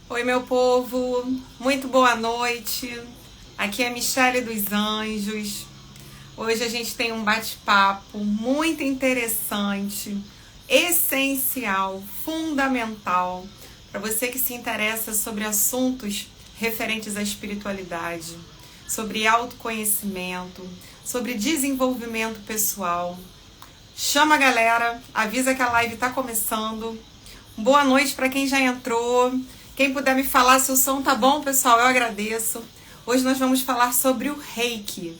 Oi, meu povo, muito boa noite. Aqui é Michele dos Anjos. Hoje a gente tem um bate-papo muito interessante, essencial, fundamental, para você que se interessa sobre assuntos referentes à espiritualidade, sobre autoconhecimento, sobre desenvolvimento pessoal. Chama a galera, avisa que a live está começando. Boa noite para quem já entrou. Quem puder me falar se o som tá bom, pessoal, eu agradeço. Hoje nós vamos falar sobre o Reiki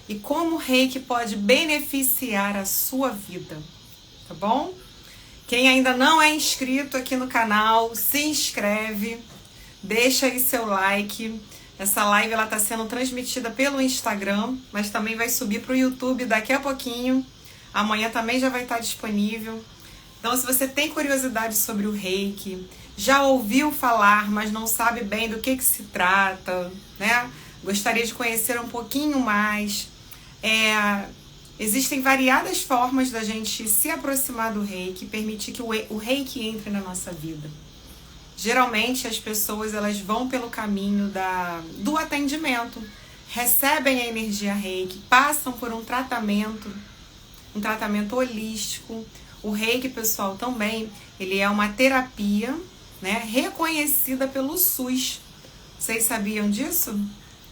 e como o Reiki pode beneficiar a sua vida, tá bom? Quem ainda não é inscrito aqui no canal, se inscreve, deixa aí seu like. Essa live ela tá sendo transmitida pelo Instagram, mas também vai subir pro YouTube daqui a pouquinho. Amanhã também já vai estar disponível. Então, se você tem curiosidade sobre o Reiki, já ouviu falar, mas não sabe bem do que se trata, né? Gostaria de conhecer um pouquinho mais. Existem variadas formas da gente se aproximar do Reiki, permitir que o Reiki entre na nossa vida. Geralmente, as pessoas elas vão pelo caminho do atendimento, recebem a energia Reiki, passam por um tratamento holístico. O Reiki, pessoal, também, ele é uma terapia, né, reconhecida pelo SUS. Vocês sabiam disso?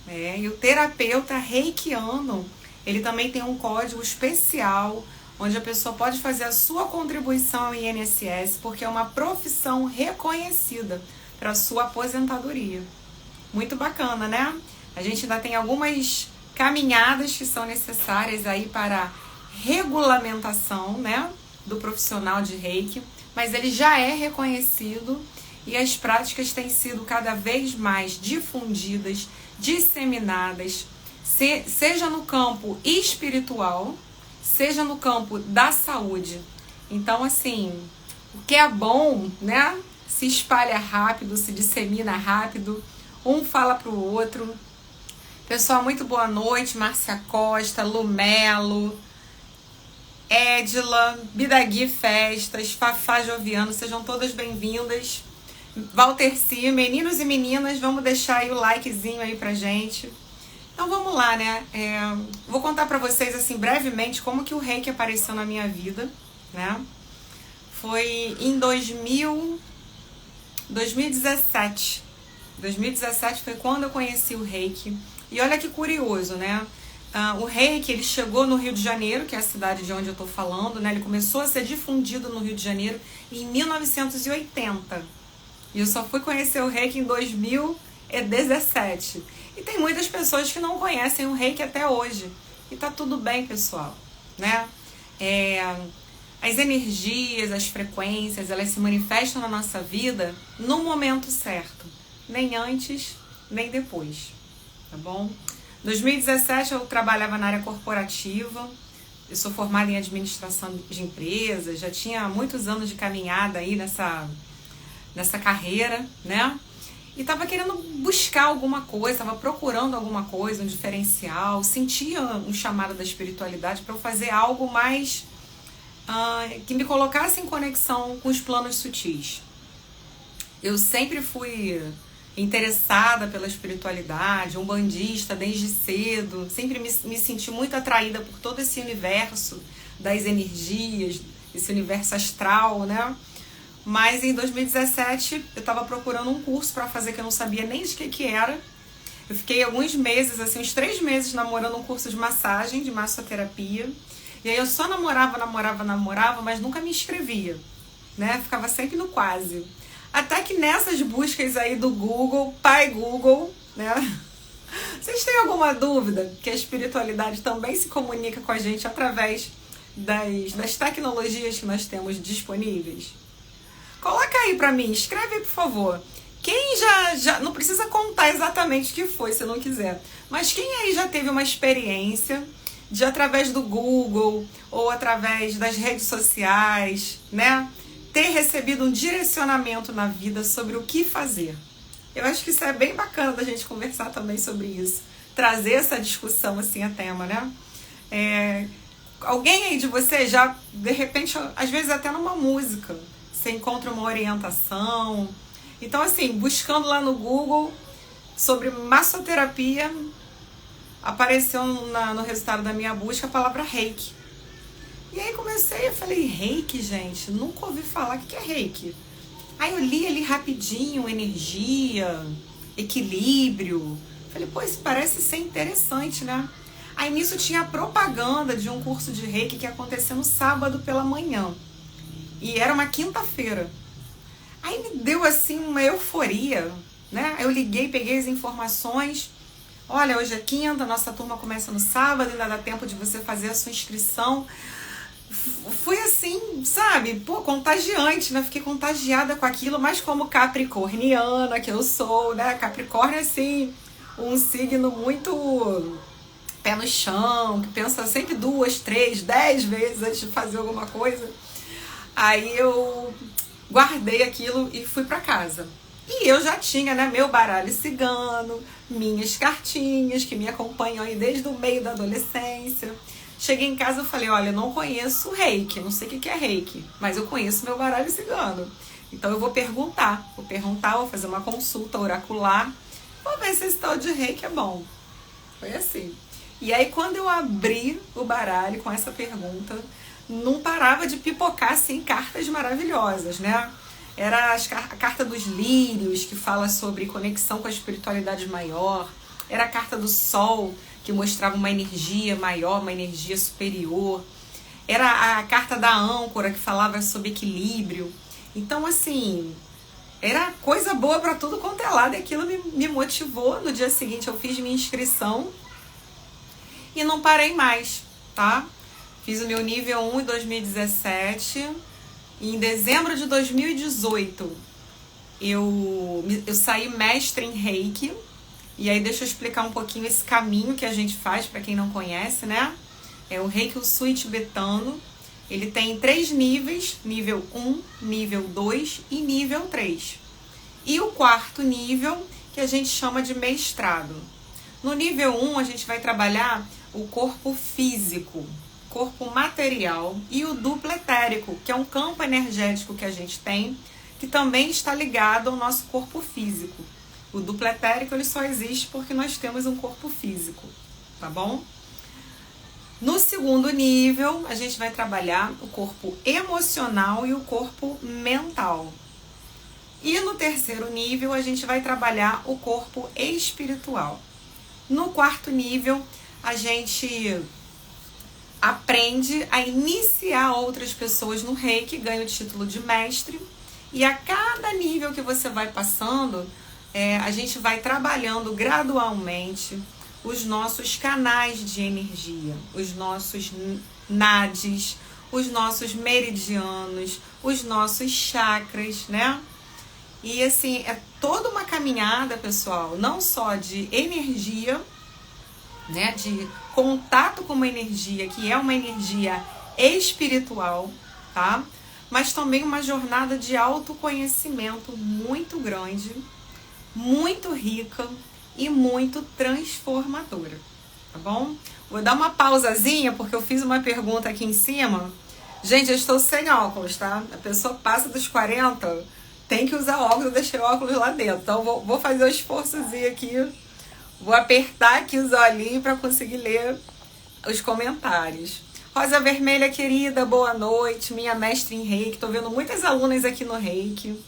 E o terapeuta reikiano, ele também tem um código especial, onde a pessoa pode fazer a sua contribuição ao INSS, porque é uma profissão reconhecida para a sua aposentadoria. Muito bacana, né? A gente ainda tem algumas caminhadas que são necessárias aí para a regulamentação, né, do profissional de Reiki, mas ele já é reconhecido e as práticas têm sido cada vez mais difundidas, disseminadas, seja no campo espiritual, seja no campo da saúde. Então, assim, o que é bom, né, se espalha rápido, se dissemina rápido, um fala para o outro. Pessoal, muito boa noite, Márcia Costa, Lumelo, Edila, Bidagui Festas, Fafá Joviano, sejam todas bem-vindas. Walter C, meninos e meninas, vamos deixar aí o likezinho aí pra gente. Então vamos lá, né? Vou contar pra vocês, assim, brevemente, como que o Reiki apareceu na minha vida, né? Foi em 2017. 2017 foi quando eu conheci o Reiki. E olha que curioso, né? O Reiki, ele chegou no Rio de Janeiro, que é a cidade de onde eu tô falando, né? Ele começou a ser difundido no Rio de Janeiro em 1980. E eu só fui conhecer o Reiki em 2017. E tem muitas pessoas que não conhecem o Reiki até hoje. E tá tudo bem, pessoal, né? As energias, as frequências, elas se manifestam na nossa vida no momento certo. Nem antes, nem depois. Tá bom? Em 2017 eu trabalhava na área corporativa, eu sou formada em administração de empresas, já tinha muitos anos de caminhada aí nessa carreira, né? E estava querendo buscar alguma coisa, estava procurando alguma coisa, um diferencial, sentia um chamado da espiritualidade para eu fazer algo mais que me colocasse em conexão com os planos sutis. Eu sempre fui interessada pela espiritualidade, umbandista desde cedo, sempre me senti muito atraída por todo esse universo das energias, esse universo astral, né? Mas em 2017 eu estava procurando um curso para fazer que eu não sabia nem de que era. Eu fiquei alguns meses, assim, uns 3 meses namorando um curso de massagem, de massoterapia. E aí eu só namorava, mas nunca me inscrevia, né? Ficava sempre no quase. Até que nessas buscas aí do Google, pai Google, né? Vocês têm alguma dúvida que a espiritualidade também se comunica com a gente através das tecnologias que nós temos disponíveis? Coloca aí pra mim, escreve aí, por favor. Quem já não precisa contar exatamente o que foi, se não quiser. Mas quem aí já teve uma experiência de, através do Google ou através das redes sociais, né, ter recebido um direcionamento na vida sobre o que fazer? Eu acho que isso é bem bacana da gente conversar também sobre isso. Trazer essa discussão assim a tema, né? Alguém aí de vocês já, de repente, às vezes até numa música, você encontra uma orientação, Então, assim, buscando lá no Google sobre massoterapia, apareceu no resultado da minha busca a palavra reiki. E aí eu falei, reiki, gente, nunca ouvi falar. O que é reiki? Aí eu li ali rapidinho, energia, equilíbrio. Falei, pô, isso parece ser interessante, né? Aí nisso tinha a propaganda de um curso de reiki que ia acontecer no sábado pela manhã. E era uma quinta-feira. Aí me deu assim uma euforia, né? Eu liguei, peguei as informações. Olha, hoje é quinta, nossa turma começa no sábado, ainda dá tempo de você fazer a sua inscrição. Foi assim, sabe? Pô, contagiante, né? Fiquei contagiada com aquilo, mas como capricorniana que eu sou, né? Capricórnio, assim, um signo muito pé no chão, que pensa sempre 2, 3, 10 vezes antes de fazer alguma coisa. Aí eu guardei aquilo e fui pra casa. E eu já tinha, né, meu baralho cigano, minhas cartinhas que me acompanham aí desde o meio da adolescência. Cheguei em casa e falei, olha, eu não conheço reiki, não sei o que é reiki, mas eu conheço meu baralho cigano. Então eu vou perguntar, vou fazer uma consulta oracular, vou ver se esse tal de reiki é bom. Foi assim. E aí quando eu abri o baralho com essa pergunta, não parava de pipocar assim cartas maravilhosas, né? Era a carta dos lírios, que fala sobre conexão com a espiritualidade maior. Era a carta do sol, que mostrava uma energia maior, uma energia superior. Era a carta da âncora, que falava sobre equilíbrio. Então, assim, era coisa boa para tudo quanto é lado. E aquilo me motivou. No dia seguinte eu fiz minha inscrição e não parei mais, tá? Fiz o meu nível 1 em 2017. E em dezembro de 2018 eu saí mestre em reiki. E aí deixa eu explicar um pouquinho esse caminho que a gente faz para quem não conhece, né? É o Reiki Usui tibetano. Ele tem 3 níveis, nível 1, nível 2 e nível 3. E o 4º nível, que a gente chama de mestrado. No nível 1 a gente vai trabalhar o corpo físico, corpo material e o duplo etérico, que é um campo energético que a gente tem, que também está ligado ao nosso corpo físico. O duplo etérico ele só existe porque nós temos um corpo físico, tá bom? No 2º nível, a gente vai trabalhar o corpo emocional e o corpo mental. E no 3º nível, a gente vai trabalhar o corpo espiritual. No 4º nível, a gente aprende a iniciar outras pessoas no Reiki, ganha o título de mestre. E a cada nível que você vai passando, a gente vai trabalhando gradualmente os nossos canais de energia, os nossos nadis, os nossos meridianos, os nossos chakras, né? E assim, é toda uma caminhada, pessoal, não só de energia, né, de contato com uma energia que é uma energia espiritual, tá? Mas também uma jornada de autoconhecimento muito grande, muito rica e muito transformadora, tá bom? Vou dar uma pausazinha porque eu fiz uma pergunta aqui em cima. Gente, eu estou sem óculos, tá? A pessoa passa dos 40, tem que usar óculos, eu deixei óculos lá dentro. Então vou fazer um esforçozinho aqui, vou apertar aqui os olhinhos para conseguir ler os comentários. Rosa Vermelha, querida, boa noite, minha mestre em Reiki. Tô vendo muitas alunas aqui no Reiki.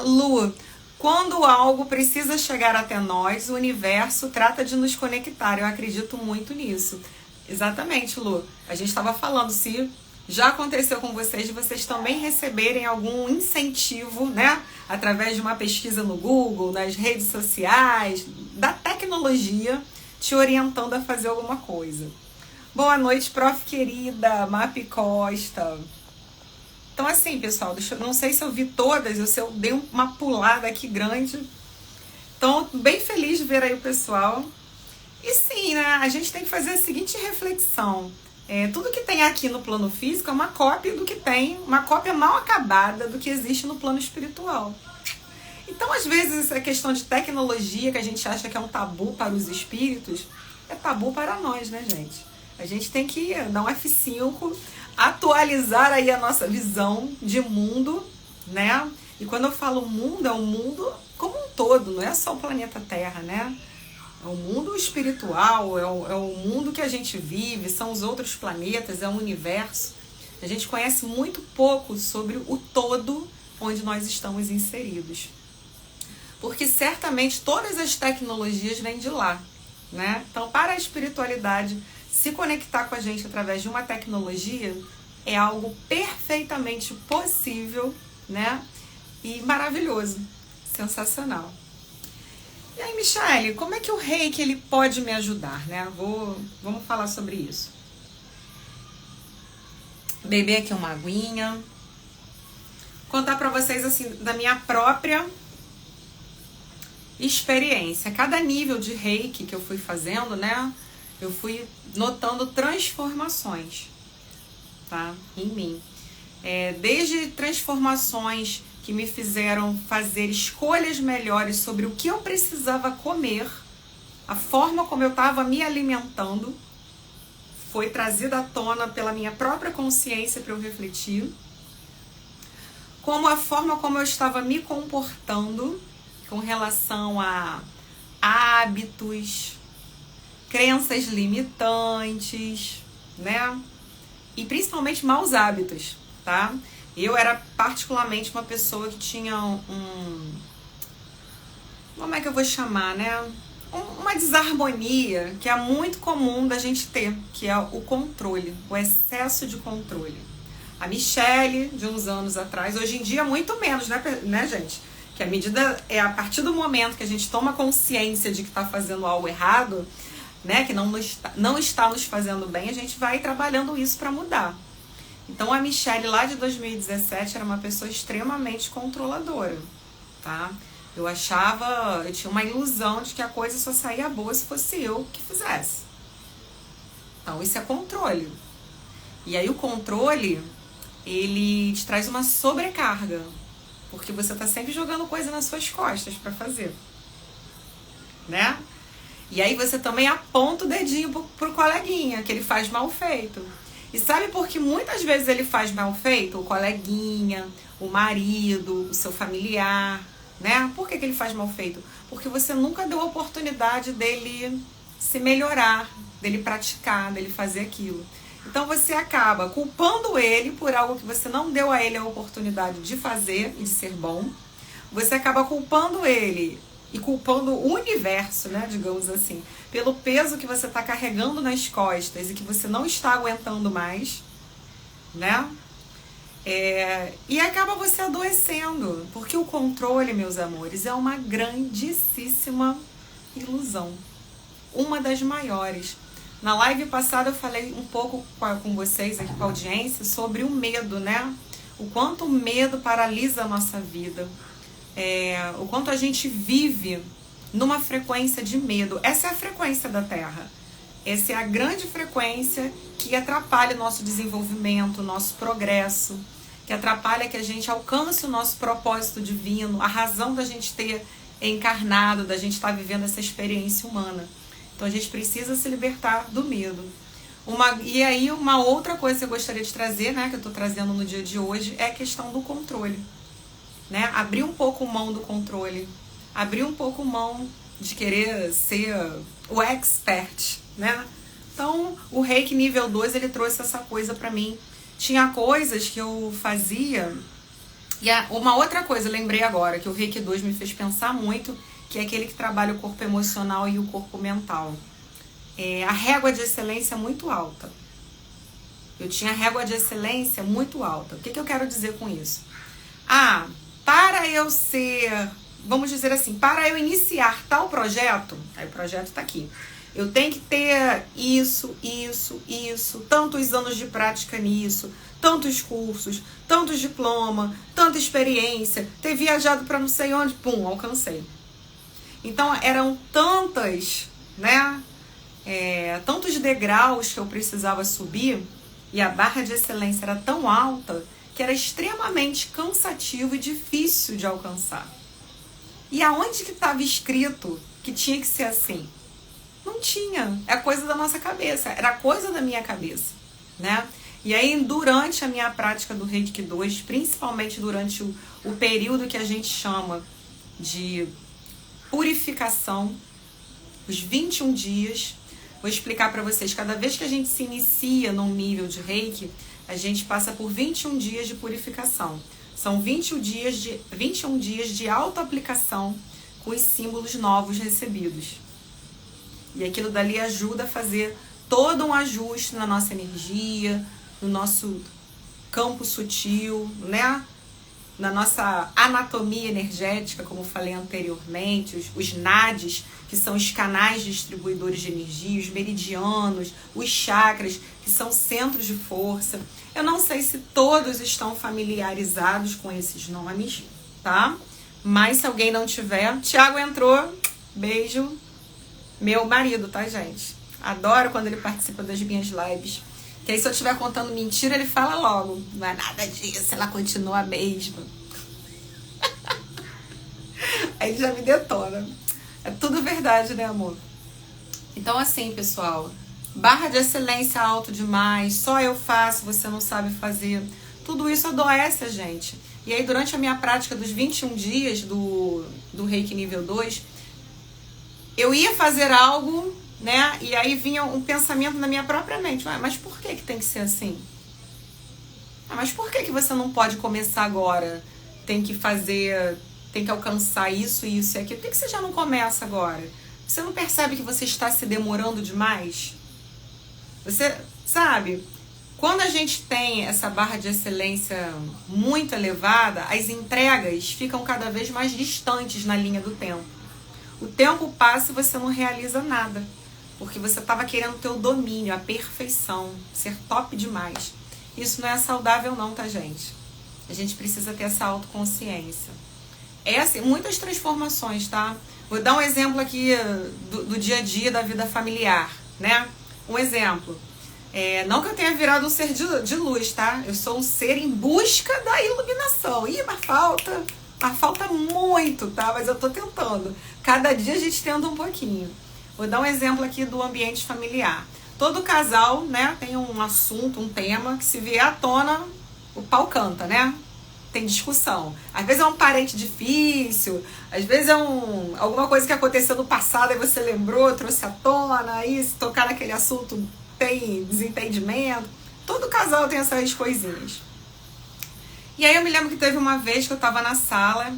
Lu, quando algo precisa chegar até nós, o universo trata de nos conectar. Eu acredito muito nisso. Exatamente, Lu. A gente estava falando, se já aconteceu com vocês, de vocês também receberem algum incentivo, né? Através de uma pesquisa no Google, nas redes sociais, da tecnologia, te orientando a fazer alguma coisa. Boa noite, prof. querida, Map Costa. Então, assim, pessoal, não sei se eu vi todas, ou se eu dei uma pulada aqui grande. Então, bem feliz de ver aí o pessoal. E sim, né, a gente tem que fazer a seguinte reflexão. Tudo que tem aqui no plano físico é uma cópia do que tem, uma cópia mal acabada do que existe no plano espiritual. Então, às vezes, essa questão de tecnologia que a gente acha que é um tabu para os espíritos, é tabu para nós, né, gente? A gente tem que dar um F5, atualizar aí a nossa visão de mundo, né? E quando eu falo mundo, é o mundo como um todo, não é só o planeta Terra, né? É o mundo espiritual, é o mundo que a gente vive, são os outros planetas, é o universo. A gente conhece muito pouco sobre o todo onde nós estamos inseridos. Porque certamente todas as tecnologias vêm de lá, né? Então, para a espiritualidade se conectar com a gente através de uma tecnologia é algo perfeitamente possível, né? E maravilhoso, sensacional. E aí, Michele, como é que o reiki ele pode me ajudar, né? Vamos falar sobre isso. Beber aqui uma aguinha. Contar pra vocês, assim, da minha própria experiência. Cada nível de reiki que eu fui fazendo, né? Eu fui notando transformações, tá? Em mim. Desde transformações que me fizeram fazer escolhas melhores sobre o que eu precisava comer, a forma como eu estava me alimentando, foi trazida à tona pela minha própria consciência para eu refletir, como a forma como eu estava me comportando com relação a hábitos, crenças limitantes, né? E principalmente maus hábitos, tá? Eu era particularmente uma pessoa que tinha como é que eu vou chamar, né? Uma desarmonia que é muito comum da gente ter, que é o controle, o excesso de controle. A Michele, de uns anos atrás, hoje em dia muito menos, né, gente? Que a partir do momento que a gente toma consciência de que está fazendo algo errado, né, que não está nos fazendo bem, a gente vai trabalhando isso para mudar. Então a Michele lá de 2017 era uma pessoa extremamente controladora, tá? Eu tinha uma ilusão de que a coisa só saía boa se fosse eu que fizesse. Então isso é controle. E aí o controle, ele te traz uma sobrecarga, porque você tá sempre jogando coisa nas suas costas para fazer, né? E aí você também aponta o dedinho pro coleguinha, que ele faz mal feito. E sabe por que muitas vezes ele faz mal feito? O coleguinha, o marido, o seu familiar, né? Por que ele faz mal feito? Porque você nunca deu a oportunidade dele se melhorar, dele praticar, dele fazer aquilo. Então você acaba culpando ele por algo que você não deu a ele a oportunidade de fazer e de ser bom. Você acaba culpando ele e culpando o universo, né, digamos assim, pelo peso que você está carregando nas costas e que você não está aguentando mais, né? E acaba você adoecendo, porque o controle, meus amores, é uma grandíssima ilusão, uma das maiores. Na live passada eu falei um pouco com vocês aqui, com a audiência, sobre o medo, né? O quanto o medo paralisa a nossa vida. O quanto a gente vive numa frequência de medo. Essa é a frequência da Terra. Essa é a grande frequência que atrapalha o nosso desenvolvimento, o nosso progresso, que atrapalha que a gente alcance o nosso propósito divino, a razão da gente ter encarnado, da gente estar vivendo essa experiência humana. Então a gente precisa se libertar do medo. E aí uma outra coisa que eu gostaria de trazer, né, que eu estou trazendo no dia de hoje, é a questão do controle. Né? Abrir um pouco mão do controle, abrir um pouco mão de querer ser o expert, né? Então, o Reiki nível 2, ele trouxe essa coisa pra mim. Tinha coisas que eu fazia, e uma outra coisa, lembrei agora, que o Reiki 2 me fez pensar muito, que é aquele que trabalha o corpo emocional e o corpo mental. A régua de excelência é muito alta. Eu tinha régua de excelência muito alta. O que eu quero dizer com isso? Para eu ser, vamos dizer assim, para eu iniciar tal projeto, aí o projeto tá aqui, eu tenho que ter isso, tantos anos de prática nisso, tantos cursos, tantos diplomas, tanta experiência, ter viajado para não sei onde, pum, alcancei. Então eram tantas, né, tantos degraus que eu precisava subir, e a barra de excelência era tão alta, que era extremamente cansativo e difícil de alcançar. E aonde que estava escrito que tinha que ser assim? Não tinha. É coisa da nossa cabeça. Era coisa da minha cabeça, né? E aí, durante a minha prática do Reiki 2, principalmente durante o o período que a gente chama de purificação, os 21 dias. Vou explicar para vocês, cada vez que a gente se inicia num nível de Reiki, a gente passa por 21 dias de purificação. São 21 dias de autoaplicação com os símbolos novos recebidos. E aquilo dali ajuda a fazer todo um ajuste na nossa energia, no nosso campo sutil, né? Na nossa anatomia energética, como falei anteriormente, os nadis, que são os canais distribuidores de energia, os meridianos, os chakras, que são centros de força. Eu não sei se todos estão familiarizados com esses nomes, tá? Mas se alguém não tiver, Thiago entrou, beijo, meu marido, tá, gente? Adoro quando ele participa das minhas lives. Que aí se eu estiver contando mentira, ele fala logo. Não é nada disso, ela continua a mesma. Aí ele já me detona. É tudo verdade, né, amor? Então assim, pessoal, barra de excelência alto demais, só eu faço, você não sabe fazer. Tudo isso adoece a gente. E aí durante a minha prática dos 21 dias do Reiki nível 2, eu ia fazer algo, né? E aí vinha um pensamento na minha própria mente. Mas por que tem que ser assim? Mas por que você não pode começar agora? Tem que fazer, tem que alcançar isso, isso e aquilo. Por que você já não começa agora? Você não percebe que você está se demorando demais? Você, sabe, quando a gente tem essa barra de excelência muito elevada, as entregas ficam cada vez mais distantes na linha do tempo. O tempo passa e você não realiza nada. Porque você estava querendo ter o domínio, a perfeição, ser top demais. Isso não é saudável não, tá, gente? A gente precisa ter essa autoconsciência. É assim, muitas transformações, tá? Vou dar um exemplo aqui do dia a dia da vida familiar, né? Um exemplo. Não que eu tenha virado um ser de luz, tá? Eu sou um ser em busca da iluminação. Ih, mas falta muito, tá? Mas eu tô tentando. Cada dia a gente tenta um pouquinho. Vou dar um exemplo aqui do ambiente familiar. Todo casal, né, tem um assunto, um tema, que se vier à tona, o pau canta, né? Tem discussão. Às vezes é um parente difícil, às vezes é alguma coisa que aconteceu no passado e você lembrou, trouxe à tona, aí se tocar naquele assunto tem desentendimento. Todo casal tem essas coisinhas. E aí eu me lembro que teve uma vez que eu tava na sala,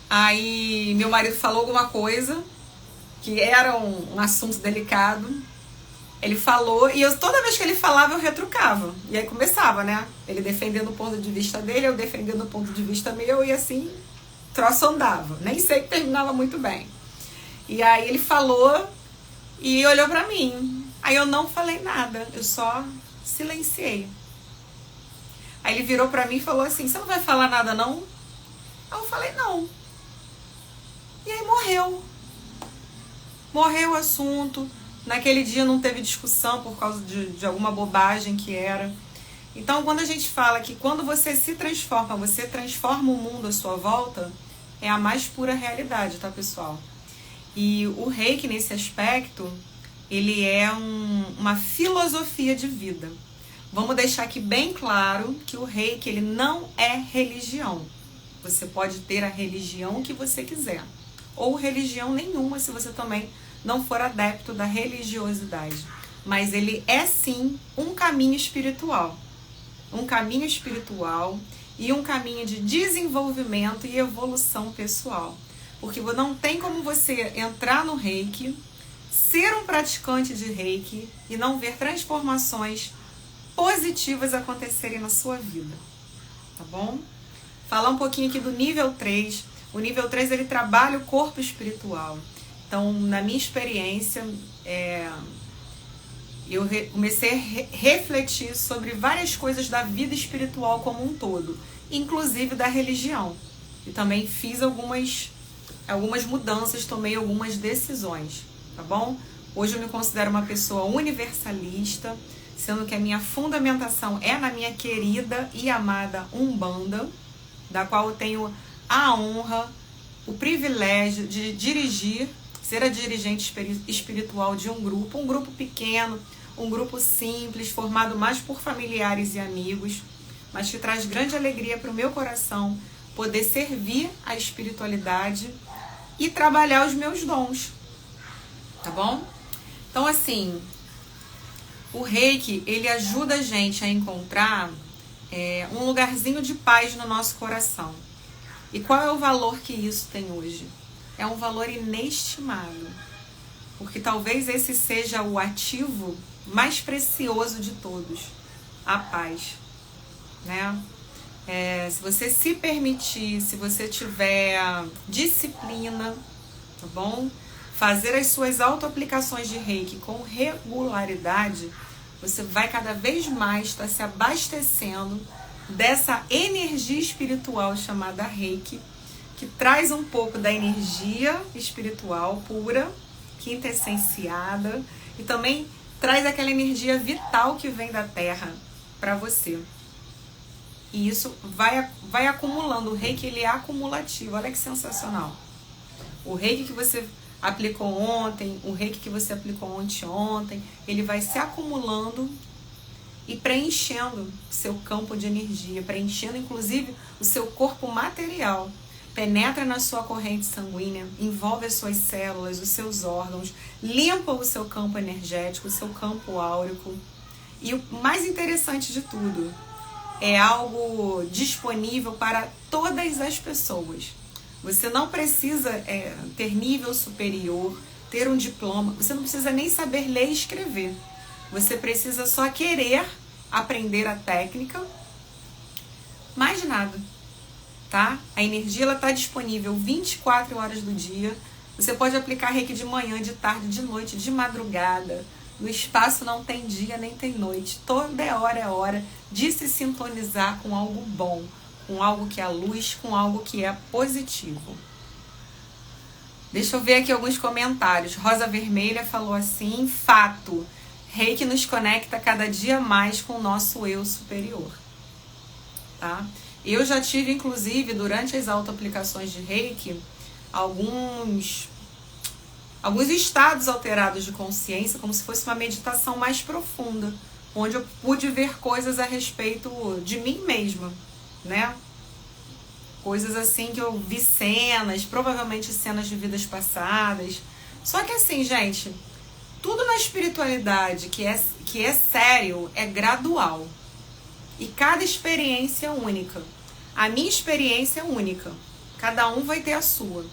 aí meu marido falou alguma coisa, que era um assunto delicado. Ele falou, e toda vez que ele falava eu retrucava. E aí começava, né? Ele defendendo o ponto de vista dele, eu defendendo o ponto de vista meu, e assim, troço andava. Nem sei que terminava muito bem. E aí ele falou e olhou pra mim. Aí eu não falei nada, eu só silenciei. Aí ele virou pra mim e falou assim, você não vai falar nada não? Aí eu falei não. E aí morreu. Morreu o assunto. Naquele dia não teve discussão por causa de alguma bobagem que era. Então, quando a gente fala que quando você se transforma, você transforma o mundo à sua volta, é a mais pura realidade, tá, pessoal? E o Reiki, nesse aspecto, ele é uma filosofia de vida. Vamos deixar aqui bem claro que o Reiki, ele não é religião. Você pode ter a religião que você quiser. Ou religião nenhuma, se você também não for adepto da religiosidade. Mas ele é sim um caminho espiritual. Um caminho espiritual e um caminho de desenvolvimento e evolução pessoal. Porque não tem como você entrar no Reiki, ser um praticante de Reiki e não ver transformações positivas acontecerem na sua vida. Tá bom? Falar um pouquinho aqui do nível 3. O nível 3 ele trabalha o corpo espiritual. Então, na minha experiência, eu comecei a refletir sobre várias coisas da vida espiritual como um todo, inclusive da religião. E também fiz algumas mudanças, tomei algumas decisões, tá bom? Hoje eu me considero uma pessoa universalista, sendo que a minha fundamentação é na minha querida e amada Umbanda, da qual eu tenho a honra, o privilégio de dirigir, ser a dirigente espiritual de um grupo pequeno, um grupo simples, formado mais por familiares e amigos, mas que traz grande alegria para o meu coração poder servir a espiritualidade e trabalhar os meus dons, tá bom? Então, assim, o Reiki, ele ajuda a gente a encontrar um lugarzinho de paz no nosso coração. E qual é o valor que isso tem hoje? É um valor inestimável, porque talvez esse seja o ativo mais precioso de todos, a paz, né? Se você se permitir, se você tiver disciplina, tá bom? Fazer as suas autoaplicações de Reiki com regularidade, você vai cada vez mais estar se abastecendo dessa energia espiritual chamada Reiki, que traz um pouco da energia espiritual pura, quintessenciada, e também traz aquela energia vital que vem da Terra para você. E isso vai acumulando. O Reiki, ele é acumulativo. Olha que sensacional. O Reiki que você aplicou ontem, o Reiki que você aplicou ontem, ele vai se acumulando e preenchendo seu campo de energia, preenchendo inclusive o seu corpo material. Penetra na sua corrente sanguínea, envolve as suas células, os seus órgãos, limpa o seu campo energético, o seu campo áurico. E o mais interessante de tudo, é algo disponível para todas as pessoas. Você não precisa ter nível superior, ter um diploma, você não precisa nem saber ler e escrever. Você precisa só querer aprender a técnica, mais nada, tá? A energia está disponível 24 horas do dia. Você pode aplicar Reiki de manhã, de tarde, de noite, de madrugada. No espaço não tem dia nem tem noite. Toda hora é hora de se sintonizar com algo bom, com algo que é luz, com algo que é positivo. Deixa eu ver aqui alguns comentários. Rosa Vermelha falou assim: fato, Reiki nos conecta cada dia mais com o nosso eu superior. Tá? Eu já tive, inclusive, durante as autoaplicações de Reiki, alguns estados alterados de consciência, como se fosse uma meditação mais profunda, onde eu pude ver coisas a respeito de mim mesma, né? Coisas assim que eu vi cenas, provavelmente cenas de vidas passadas. Só que assim, gente, tudo na espiritualidade que é sério é gradual. E cada experiência é única. A minha experiência é única. Cada um vai ter a sua.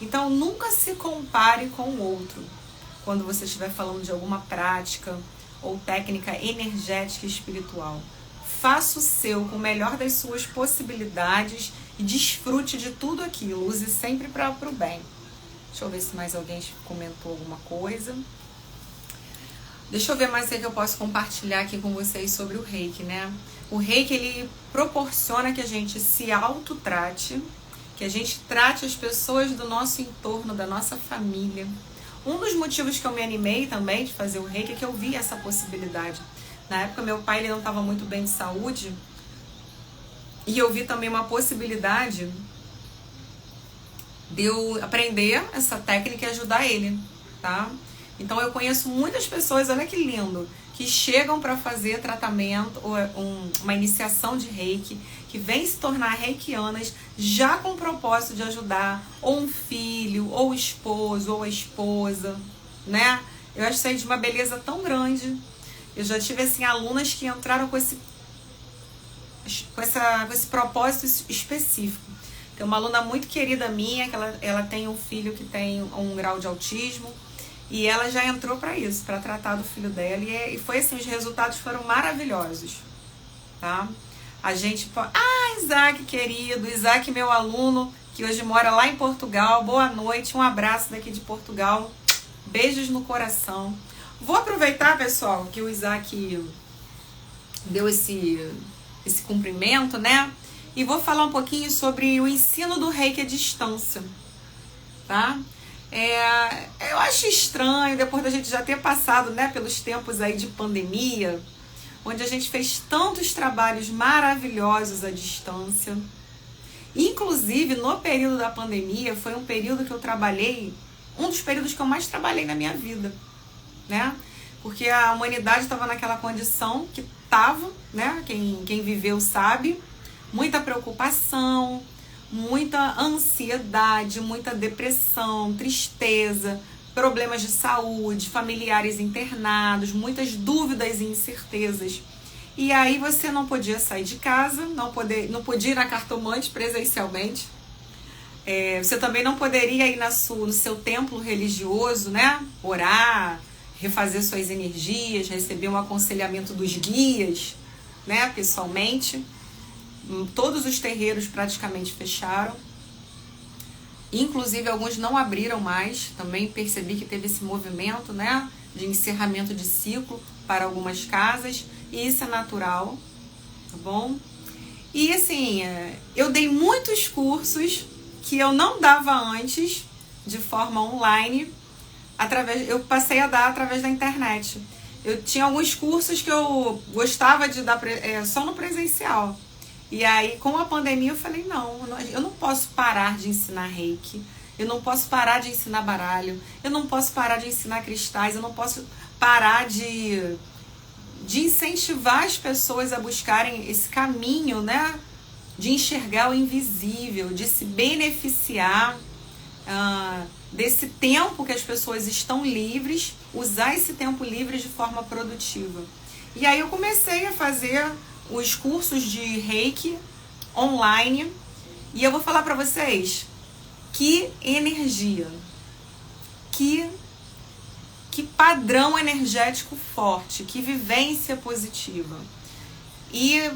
Então, nunca se compare com o outro quando você estiver falando de alguma prática ou técnica energética e espiritual. Faça o seu com o melhor das suas possibilidades e desfrute de tudo aquilo. Use sempre para o bem. Deixa eu ver se mais alguém comentou alguma coisa. Deixa eu ver mais o que eu posso compartilhar aqui com vocês sobre o Reiki, né? O Reiki, ele proporciona que a gente se autotrate, que a gente trate as pessoas do nosso entorno, da nossa família. Um dos motivos que eu me animei também de fazer o Reiki é que eu vi essa possibilidade. Na época, meu pai ele não estava muito bem de saúde e eu vi também uma possibilidade de eu aprender essa técnica e ajudar ele, tá? Então, eu conheço muitas pessoas, olha que lindo, que chegam para fazer tratamento, ou uma iniciação de Reiki, que vêm se tornar reikianas já com o propósito de ajudar ou um filho, ou o esposo, ou a esposa, né? Eu acho isso aí de uma beleza tão grande. Eu já tive, assim, alunas que entraram com esse propósito específico. Tem uma aluna muito querida minha, que ela tem um filho que tem um grau de autismo, e ela já entrou para isso, para tratar do filho dela. E foi assim, os resultados foram maravilhosos, tá? A gente... Isaac, querido, Isaac, meu aluno, que hoje mora lá em Portugal. Boa noite, um abraço daqui de Portugal. Beijos no coração. Vou aproveitar, pessoal, que o Isaac deu esse cumprimento, né? E vou falar um pouquinho sobre o ensino do Reiki à distância, tá? Eu acho estranho, depois da gente já ter passado, né, pelos tempos aí de pandemia, onde a gente fez tantos trabalhos maravilhosos à distância. Inclusive, no período da pandemia, foi um período que eu trabalhei, um dos períodos que eu mais trabalhei na minha vida, né? Porque a humanidade estava naquela condição que estava, né? Quem viveu sabe, muita preocupação, muita ansiedade, muita depressão, tristeza, problemas de saúde, familiares internados, muitas dúvidas e incertezas. E aí você não podia sair de casa, não podia ir na cartomante presencialmente. Você também não poderia ir no seu templo religioso, né? Orar, refazer suas energias, receber um aconselhamento dos guias, né? Pessoalmente. Todos os terreiros praticamente fecharam. Inclusive alguns não abriram mais. Também percebi que teve esse movimento, né? De encerramento de ciclo para algumas casas. E isso é natural, tá bom? E assim, eu dei muitos cursos que eu não dava antes, de forma online, eu passei a dar através da internet. Eu tinha alguns cursos que eu gostava de dar só no presencial. E aí, com a pandemia, eu falei, não, eu não posso parar de ensinar reiki, eu não posso parar de ensinar baralho, eu não posso parar de ensinar cristais, eu não posso parar de incentivar as pessoas a buscarem esse caminho, né? De enxergar o invisível, de se beneficiar desse tempo que as pessoas estão livres, usar esse tempo livre de forma produtiva. E aí eu comecei a fazer os cursos de reiki online e eu vou falar para vocês que energia, que padrão energético forte, que vivência positiva. E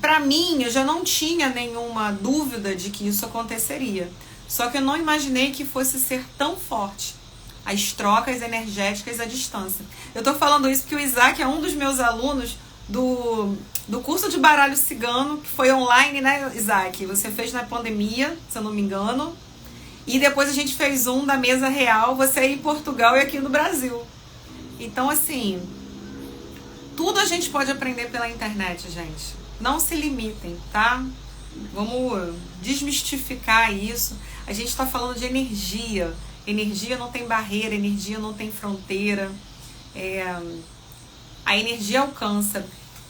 para mim, eu já não tinha nenhuma dúvida de que isso aconteceria. Só que eu não imaginei que fosse ser tão forte as trocas energéticas à distância. Eu tô falando isso porque o Isaac é um dos meus alunos do curso de baralho cigano, que foi online, né, Isaac? Você fez na pandemia, se eu não me engano. E depois a gente fez um da mesa real, você aí em Portugal e aqui no Brasil. Então, assim, tudo a gente pode aprender pela internet, gente. Não se limitem, tá? Vamos desmistificar isso. A gente está falando de energia. Energia não tem barreira, energia não tem fronteira. A energia alcança.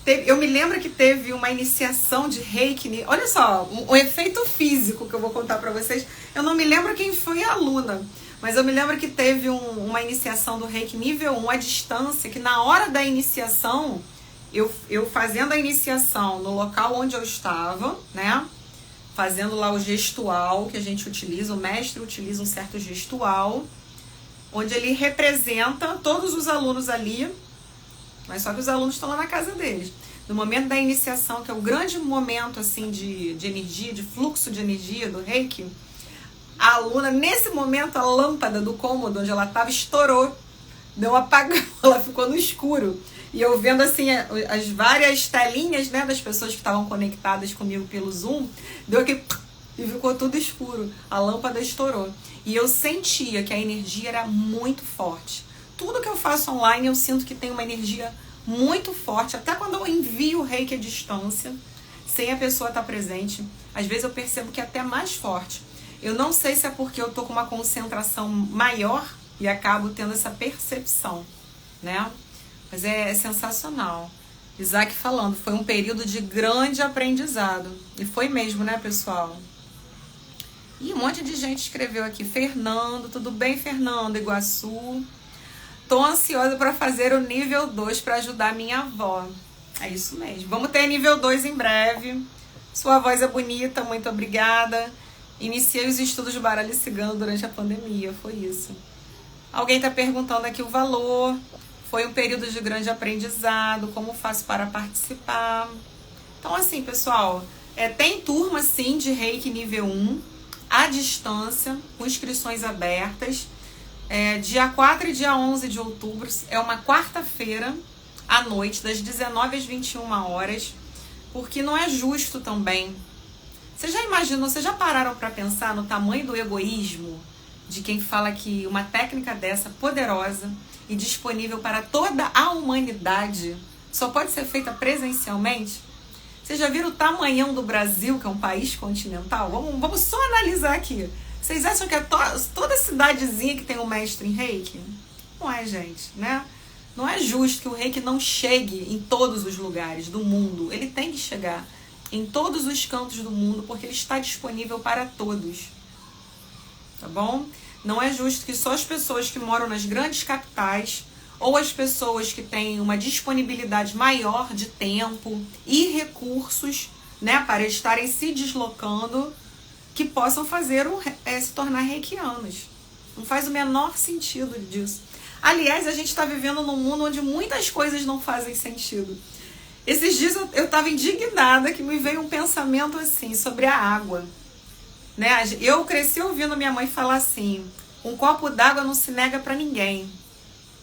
Eu me lembro que teve uma iniciação de reiki. Olha só, um efeito físico que eu vou contar para vocês. Eu não me lembro quem foi a aluna, mas eu me lembro que teve uma iniciação do reiki nível 1 à distância, que na hora da iniciação, eu fazendo a iniciação no local onde eu estava, né? Fazendo lá o gestual que a gente utiliza, o mestre utiliza um certo gestual, onde ele representa todos os alunos ali, mas só que os alunos estão lá na casa deles. No momento da iniciação, que é o grande momento assim de energia, de fluxo de energia do reiki, a aluna, nesse momento, a lâmpada do cômodo onde ela estava estourou, deu um apagão, ela ficou no escuro. E eu vendo assim as várias telinhas, né, das pessoas que estavam conectadas comigo pelo Zoom, deu aquele e ficou tudo escuro. A lâmpada estourou. E eu sentia que a energia era muito forte. Tudo que eu faço online eu sinto que tem uma energia muito forte. Até quando eu envio o reiki à distância, sem a pessoa estar presente, às vezes eu percebo que é até mais forte. Eu não sei se é porque eu tô com uma concentração maior e acabo tendo essa percepção, né? Mas é sensacional. Isaac falando, foi um período de grande aprendizado. E foi mesmo, né, pessoal? E um monte de gente escreveu aqui. Fernando, tudo bem, Fernando? Iguaçu. Tô ansiosa para fazer o nível 2 para ajudar minha avó. É isso mesmo. Vamos ter nível 2 em breve. Sua voz é bonita, muito obrigada. Iniciei os estudos de baralho cigano durante a pandemia, foi isso. Alguém tá perguntando aqui o valor. Foi um período de grande aprendizado, como faço para participar. Então assim, pessoal, tem turma sim de reiki nível 1, à distância, com inscrições abertas. Dia 4 e dia 11 de outubro, é uma quarta-feira, à noite, das 19 às 21 horas, porque não é justo também. Você já imaginou, vocês já pararam para pensar no tamanho do egoísmo de quem fala que uma técnica dessa, poderosa e disponível para toda a humanidade, só pode ser feita presencialmente? Vocês já viram o tamanhão do Brasil, que é um país continental? Vamos só analisar aqui. Vocês acham que é toda cidadezinha que tem um mestre em reiki? Não é, gente, né? Não é justo que o reiki não chegue em todos os lugares do mundo. Ele tem que chegar em todos os cantos do mundo, porque ele está disponível para todos. Tá bom? Não é justo que só as pessoas que moram nas grandes capitais ou as pessoas que têm uma disponibilidade maior de tempo e recursos, né, para estarem se deslocando, que possam fazer se tornar reikianos. Não faz o menor sentido disso. Aliás, a gente está vivendo num mundo onde muitas coisas não fazem sentido. Esses dias eu estava indignada que me veio um pensamento assim sobre a água. Né? Eu cresci ouvindo minha mãe falar assim: um copo d'água não se nega para ninguém.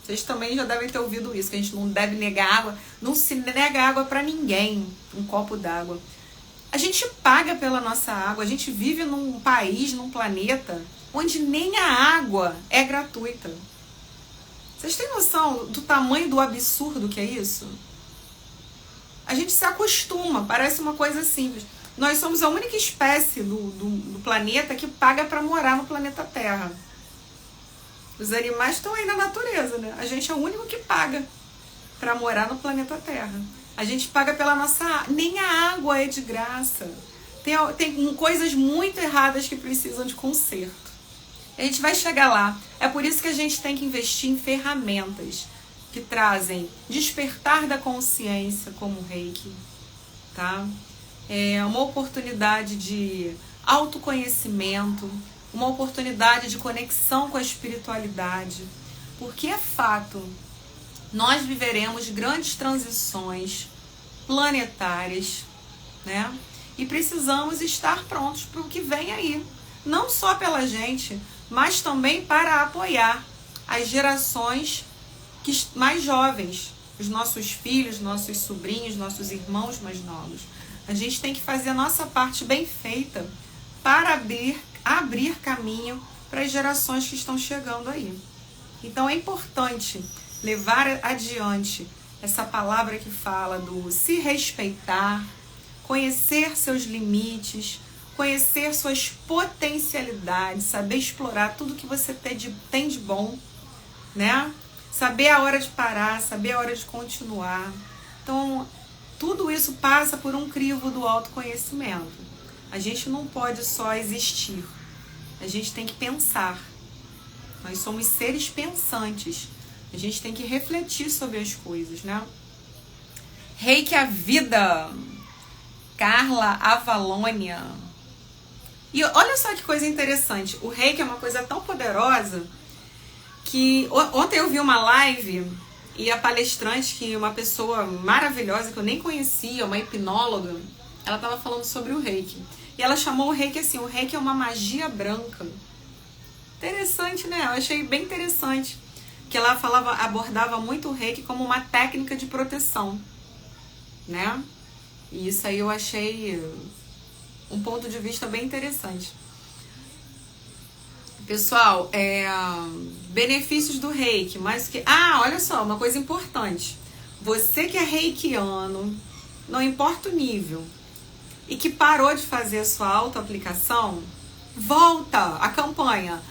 Vocês também já devem ter ouvido isso, que a gente não deve negar água. Não se nega água para ninguém, um copo d'água. A gente paga pela nossa água. A gente vive num país, num planeta, onde nem a água é gratuita. Vocês têm noção do tamanho do absurdo que é isso? A gente se acostuma, parece uma coisa simples. Nós somos a única espécie do planeta que paga para morar no planeta Terra. Os animais estão aí na natureza, né? A gente é o único que paga para morar no planeta Terra. A gente paga pela nossa... Nem a água é de graça. Tem coisas muito erradas que precisam de conserto. A gente vai chegar lá. É por isso que a gente tem que investir em ferramentas que trazem despertar da consciência como o Reiki, tá? É uma oportunidade de autoconhecimento, uma oportunidade de conexão com a espiritualidade, porque é fato, nós viveremos grandes transições planetárias, né? E precisamos estar prontos para o que vem aí, não só pela gente, mas também para apoiar as gerações mais jovens, os nossos filhos, nossos sobrinhos, nossos irmãos mais novos. A gente tem que fazer a nossa parte bem feita para abrir caminho para as gerações que estão chegando aí. Então é importante levar adiante essa palavra que fala do se respeitar, conhecer seus limites, conhecer suas potencialidades, saber explorar tudo que você tem de bom, né? Saber a hora de parar, saber a hora de continuar. Então, tudo isso passa por um crivo do autoconhecimento. A gente não pode só existir. A gente tem que pensar. Nós somos seres pensantes. A gente tem que refletir sobre as coisas, né? Reiki a vida. Carla Avalônia. E olha só que coisa interessante. O Reiki é uma coisa tão poderosa que ontem eu vi uma live e a palestrante, que é uma pessoa maravilhosa que eu nem conhecia, uma hipnóloga, ela estava falando sobre o Reiki. E ela chamou o Reiki assim: o Reiki é uma magia branca. Interessante, né? Eu achei bem interessante. Que ela abordava muito o Reiki como uma técnica de proteção, né? E isso aí eu achei um ponto de vista bem interessante. Pessoal, benefícios do Reiki, mas que... olha só, uma coisa importante. Você que é reikiano, não importa o nível, e que parou de fazer a sua autoaplicação, volta a campanha.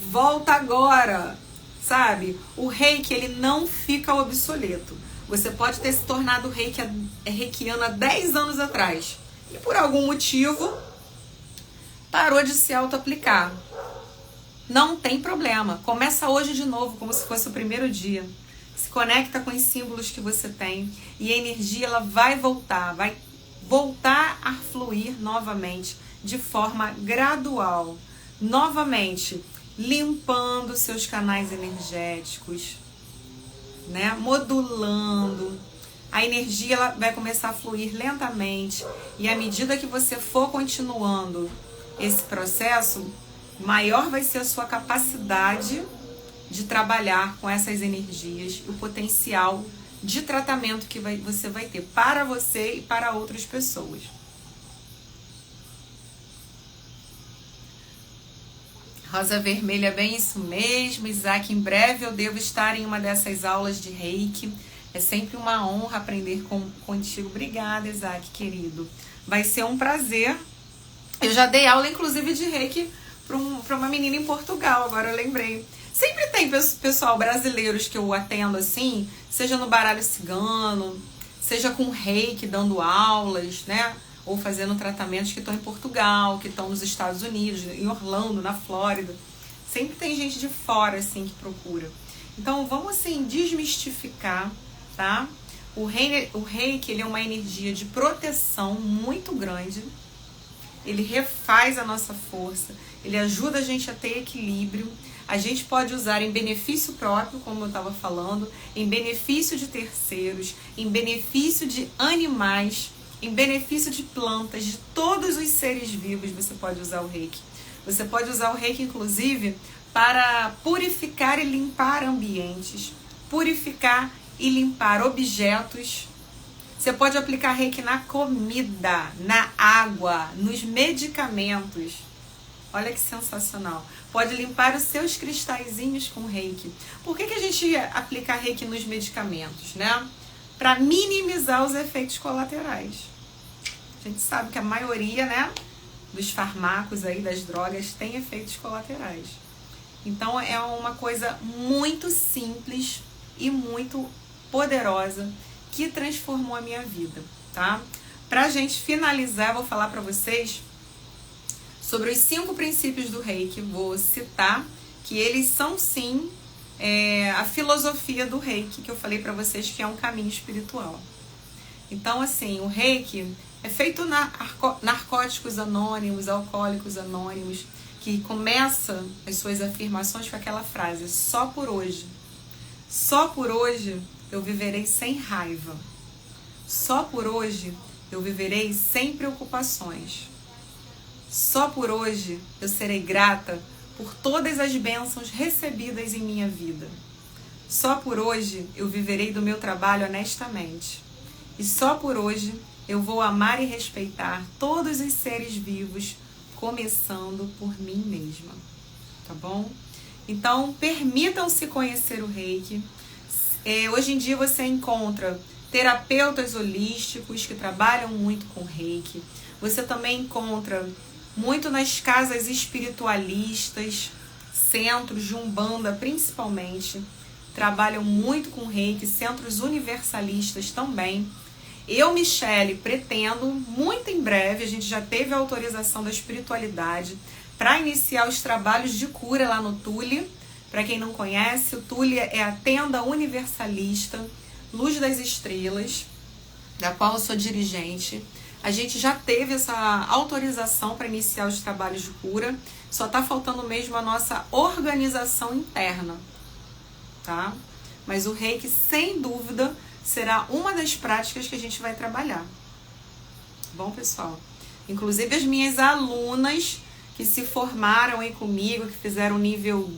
Volta agora, sabe? O Reiki, ele não fica obsoleto. Você pode ter se tornado reikiano há 10 anos atrás e por algum motivo parou de se auto-aplicar. Não tem problema. Começa hoje de novo, como se fosse o primeiro dia. Se conecta com os símbolos que você tem e a energia ela vai voltar a fluir novamente de forma gradual. Novamente, limpando seus canais energéticos, né? Modulando. A energia ela vai começar a fluir lentamente e à medida que você for continuando esse processo, maior vai ser a sua capacidade de trabalhar com essas energias e o potencial de tratamento que você vai ter para você e para outras pessoas. Rosa Vermelha, bem isso mesmo. Isaac, em breve eu devo estar em uma dessas aulas de Reiki. É sempre uma honra aprender contigo. Obrigada, Isaac, querido. Vai ser um prazer. Eu já dei aula, inclusive, de Reiki para uma menina em Portugal, agora eu lembrei. Sempre tem pessoal brasileiros que eu atendo assim, seja no baralho cigano, seja com Reiki, dando aulas, né? ou fazendo tratamentos que estão em Portugal, que estão nos Estados Unidos, em Orlando, na Flórida. Sempre tem gente de fora, assim, que procura. Então, vamos, assim, desmistificar, tá? O reiki, ele é uma energia de proteção muito grande. Ele refaz a nossa força. Ele ajuda a gente a ter equilíbrio. A gente pode usar em benefício próprio, como eu estava falando, em benefício de terceiros, em benefício de animais, em benefício de plantas, de todos os seres vivos. Você pode usar o reiki. Você pode usar o reiki, inclusive, para purificar e limpar ambientes, purificar e limpar objetos. Você pode aplicar reiki na comida, na água, nos medicamentos. Olha que sensacional. Pode limpar os seus cristalzinhos com reiki. Por que a gente aplica reiki nos medicamentos, né? Para minimizar os efeitos colaterais. A gente sabe que a maioria, né, dos fármacos aí, das drogas, tem efeitos colaterais. Então é uma coisa muito simples e muito poderosa que transformou a minha vida, tá? Pra gente finalizar, eu vou falar pra vocês sobre os 5 princípios do reiki. Vou citar que eles são sim a filosofia do reiki, que eu falei pra vocês que é um caminho espiritual. Então, assim, o reiki é feito na Narcóticos Anônimos, Alcoólicos Anônimos, que começa as suas afirmações com aquela frase: só por hoje. Só por hoje eu viverei sem raiva. Só por hoje eu viverei sem preocupações. Só por hoje eu serei grata por todas as bênçãos recebidas em minha vida. Só por hoje eu viverei do meu trabalho honestamente. E só por hoje eu vou amar e respeitar todos os seres vivos, começando por mim mesma. Tá bom? Então, permitam-se conhecer o reiki. Hoje em dia você encontra terapeutas holísticos que trabalham muito com reiki. Você também encontra muito nas casas espiritualistas, centros de Umbanda principalmente, trabalham muito com reiki, centros universalistas também. Eu, Michele, pretendo, muito em breve, a gente já teve a autorização da espiritualidade para iniciar os trabalhos de cura lá no Tule. Para quem não conhece, o Tule é a tenda universalista Luz das Estrelas, da qual eu sou dirigente. A gente já teve essa autorização para iniciar os trabalhos de cura, só está faltando mesmo a nossa organização interna, tá? Mas o reiki, sem dúvida, será uma das práticas que a gente vai trabalhar. Bom, pessoal? Inclusive as minhas alunas que se formaram aí comigo, que fizeram nível,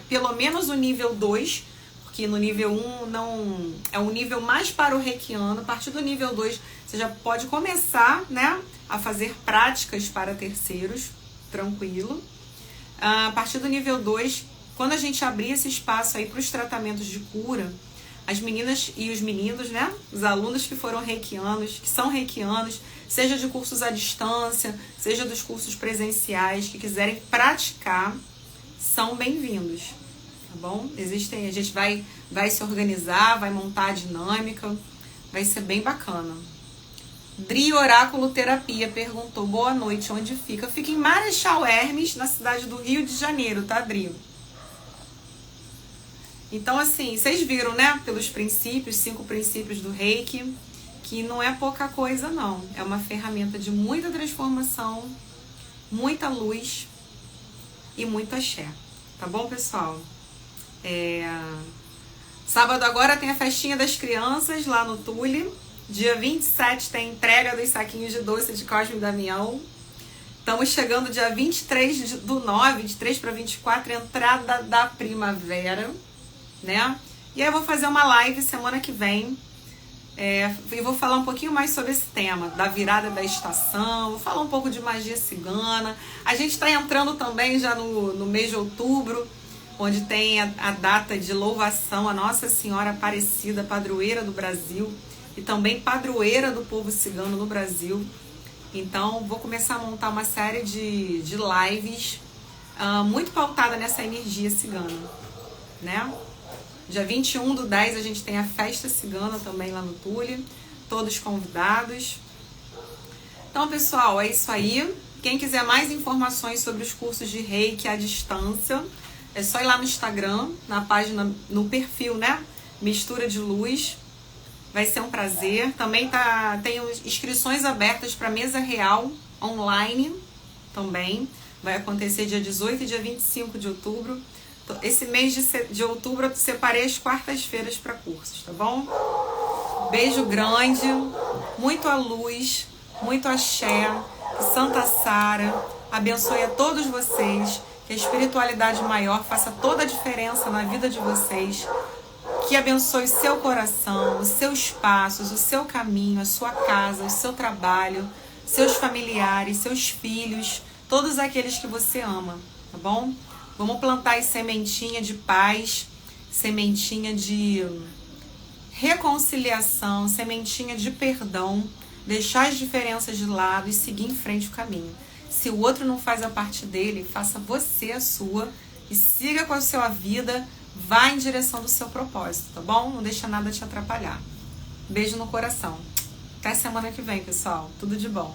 pelo menos o nível 2, porque no nível 1 não é um nível mais para o reikiano. A partir do nível 2 você já pode começar, né, a fazer práticas para terceiros, tranquilo. A partir do nível 2, quando a gente abrir esse espaço aí para os tratamentos de cura, as meninas e os meninos, né, os alunos que foram reikianos, que são reikianos, seja de cursos à distância, seja dos cursos presenciais, que quiserem praticar, são bem-vindos, tá bom? A gente vai se organizar, vai montar a dinâmica, vai ser bem bacana. Dri Oráculo Terapia perguntou: boa noite, onde fica? Fica em Marechal Hermes, na cidade do Rio de Janeiro, tá, Dri? Então, assim, vocês viram, né, pelos princípios, 5 princípios do reiki, que não é pouca coisa, não. É uma ferramenta de muita transformação, muita luz e muito axé. Tá bom, pessoal? Sábado agora tem a festinha das crianças lá no Tule. Dia 27 tem entrega dos saquinhos de doce de Cosme e Damião. Estamos chegando dia 23/9, 23 para 24, entrada da primavera, né? E aí eu vou fazer uma live semana que vem. E vou falar um pouquinho mais sobre esse tema, da virada da estação, vou falar um pouco de magia cigana. A gente está entrando também já no mês de outubro, onde tem a data de louvação a Nossa Senhora Aparecida, padroeira do Brasil, e também padroeira do povo cigano no Brasil. Então vou começar a montar uma série de lives muito pautada nessa energia cigana, né? Dia 21/10 a gente tem a festa cigana também lá no Tule, todos convidados. Então, pessoal, é isso aí. Quem quiser mais informações sobre os cursos de Reiki à distância, é só ir lá no Instagram, na página, no perfil, né? Mistura de Luz. Vai ser um prazer. Também tem inscrições abertas para mesa real online também. Vai acontecer dia 18 e dia 25 de outubro. Esse mês de outubro eu separei as quartas-feiras para cursos, tá bom? Beijo grande, muito a luz, muito axé, que Santa Sara abençoe a todos vocês, que a espiritualidade maior faça toda a diferença na vida de vocês, que abençoe seu coração, os seus passos, o seu caminho, a sua casa, o seu trabalho, seus familiares, seus filhos, todos aqueles que você ama, tá bom? Vamos plantar aí sementinha de paz, sementinha de reconciliação, sementinha de perdão, deixar as diferenças de lado e seguir em frente o caminho. Se o outro não faz a parte dele, faça você a sua e siga com a sua vida, vá em direção do seu propósito, tá bom? Não deixa nada te atrapalhar. Beijo no coração. Até semana que vem, pessoal. Tudo de bom.